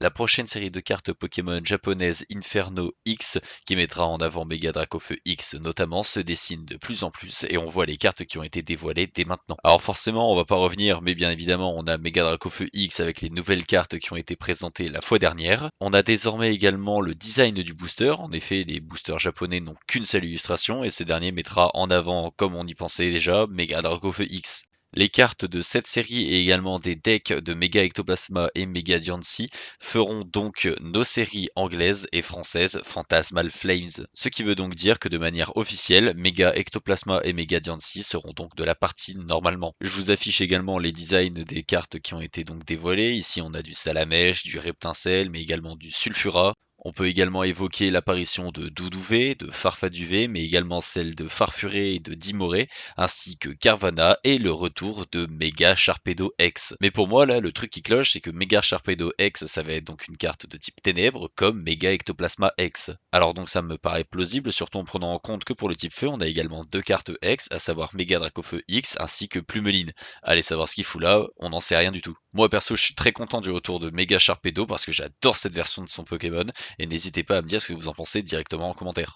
La prochaine série de cartes Pokémon japonaise Inferno X, qui mettra en avant Mega Dracofeu X notamment, se dessine de plus en plus et on voit les cartes qui ont été dévoilées dès maintenant. Alors forcément, on va pas revenir, mais bien évidemment, on a Mega Dracofeu X avec les nouvelles cartes qui ont été présentées la fois dernière. On a désormais également le design du booster. En effet, les boosters japonais n'ont qu'une seule illustration et ce dernier mettra en avant, comme on y pensait déjà, Mega Dracofeu X. Les cartes de cette série et également des decks de Mega Ectoplasma et Mega Diancie feront donc nos séries anglaises et françaises Phantasmal Flames. Ce qui veut donc dire que de manière officielle, Mega Ectoplasma et Mega Diancie seront donc de la partie normalement. Je vous affiche également les designs des cartes qui ont été donc dévoilées. Ici on a du Salamèche, du Reptincelle, mais également du Sulfura. On peut également évoquer l'apparition de Doudouvé, de Farfaduvé, mais également celle de Farfuré et de Dimoré, ainsi que Carvana et le retour de Mega Sharpedo X. Mais pour moi là, le truc qui cloche, c'est que Mega Sharpedo X, ça va être donc une carte de type ténèbres, comme Mega Ectoplasma X. Alors donc ça me paraît plausible, surtout en prenant en compte que pour le type feu, on a également deux cartes X, à savoir Mega Dracofeu X ainsi que Plumeline. Allez savoir ce qu'il fout là, on n'en sait rien du tout. Moi perso, je suis très content du retour de Mega Sharpedo parce que j'adore cette version de son Pokémon, et n'hésitez pas à me dire ce que vous en pensez directement en commentaire.